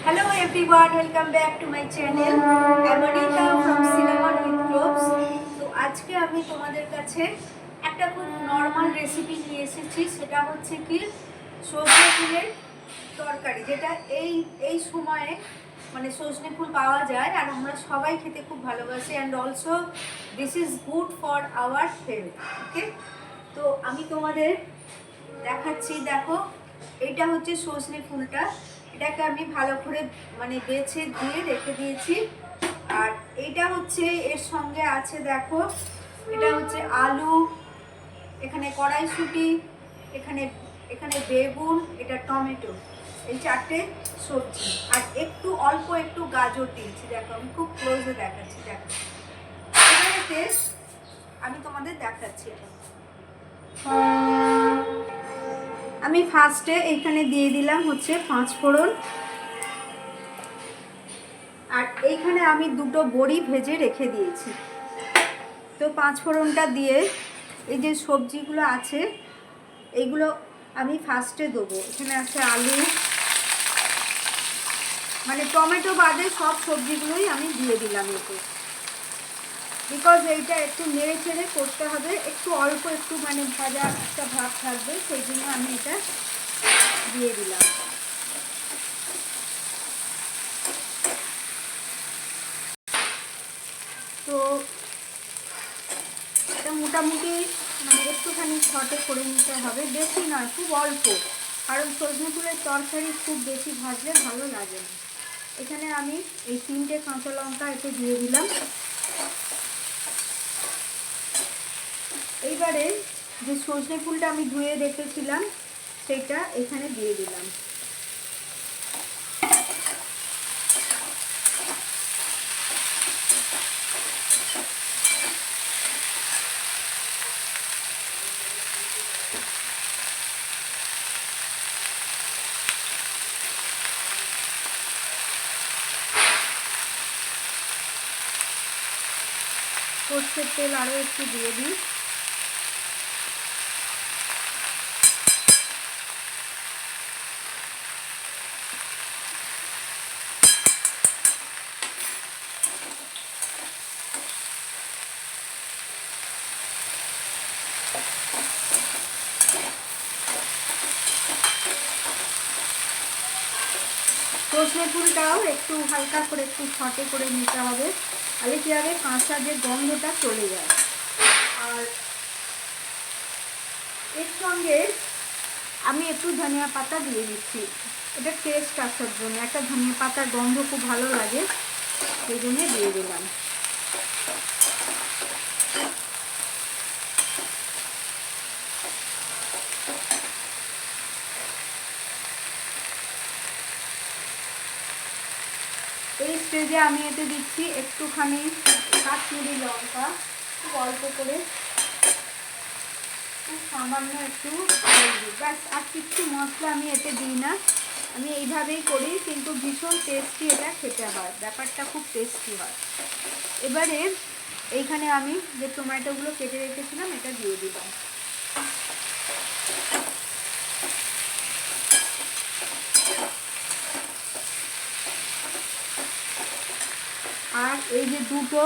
Hello everyone, welcome back to my channel. I'm Anita from Cinnamon with Cloves. তো আজকে আমি তোমাদের কাছে একটা খুব নরমাল রেসিপি নিয়ে এসেছি, সেটা হচ্ছে কি সজনে ফুলের তরকারি, যেটা এই সময়ে মানে সজনে ফুল পাওয়া যায় আর আমরা সবাই খেতে খুব ভালোবাসি, and also this is good for our health. Okay, তো আমি তোমাদের দেখাচ্ছি। দেখো, এটা হচ্ছে সজনে ফুলটা, এটাকে আমি ভালো করে মানে বেছে ধুয়ে রেখে দিয়েছি। আর এটা হচ্ছে এর সঙ্গে আছে, দেখো এটা হচ্ছে আলু, এখানে কড়াইশুঁটি, এখানে এখানে বেগুন, এটা টমেটো, এই চারটে সবজি, আর একটু অল্প একটু গাজর দিয়েছি। দেখো আমি খুব ক্লোজে দেখাচ্ছি। দেখো এটাতে আমি তোমাদের দেখাচ্ছি। আমি ফার্স্টে এইখানে দিয়ে দিলাম হচ্ছে 5 ফোড়ন, আর এইখানে আমি দুটো বড়ি ভেজে রেখে দিয়েছি। তো 5 ফোড়নটা দিয়ে এই যে সবজিগুলো আছে এইগুলো আমি ফার্স্টে দেবো। এখানে আছে আলু, মানে টমেটো বাদে সব সবজিগুলোই আমি দিয়ে দিলাম এতে, বিকজ এইটা একটু নেড়ে চেড়ে করতে হবে, একটু অল্প একটু মানে ভাজা একটা ভাব থাকবে, সেই জন্য আমি এটা দিয়ে দিলাম। তো এটা মোটামুটি মানে একটুখানি ছটে করে নিতে হবে, বেশি নয়, খুব অল্প, কারণ সজনে ফুলের তরকারি খুব বেশি ভাজলে ভালো লাগে না। এখানে আমি এই 3টে কাঁচা লঙ্কা এতে দিয়ে দিলাম। এইবারে যে সজনে ফুলটা আমি ধুয়ে রেখেছিলাম সেটা এখানে দিয়ে দিলাম। সর্ষের তেল আরও একটু দিয়ে দিই। সজনে ফুলটাও একটু হালকা করে একটু ছটে করে নিতে হবে, তাহলে কি হবে, কাঁচা যে গন্ধটা চলে যায়। আর এর সঙ্গে আমি একটু ধনিয়া পাতা দিয়ে দিচ্ছি, এটা টেস্ট আসার জন্য, একটা ধনিয়া পাতার গন্ধ খুব ভালো লাগে, সেই জন্য দিয়ে দিলাম। এই স্টেজে আমি এতে দিচ্ছি একটুখানি কাশ্মীরি লঙ্কা, খুব অল্প করে, সামান্য একটু হলদি, ব্যাস, আর কিছু মশলা আমি এতে দিই না। আমি এইভাবেই করি, কিন্তু ভীষণ টেস্টি এটা খেতে হয়, ব্যাপারটা খুব টেস্টি হয়। এবারে এইখানে আমি যে টমেটোগুলো কেটে রেখেছিলাম এটা দিয়ে দিলাম। আর এই যে দুটো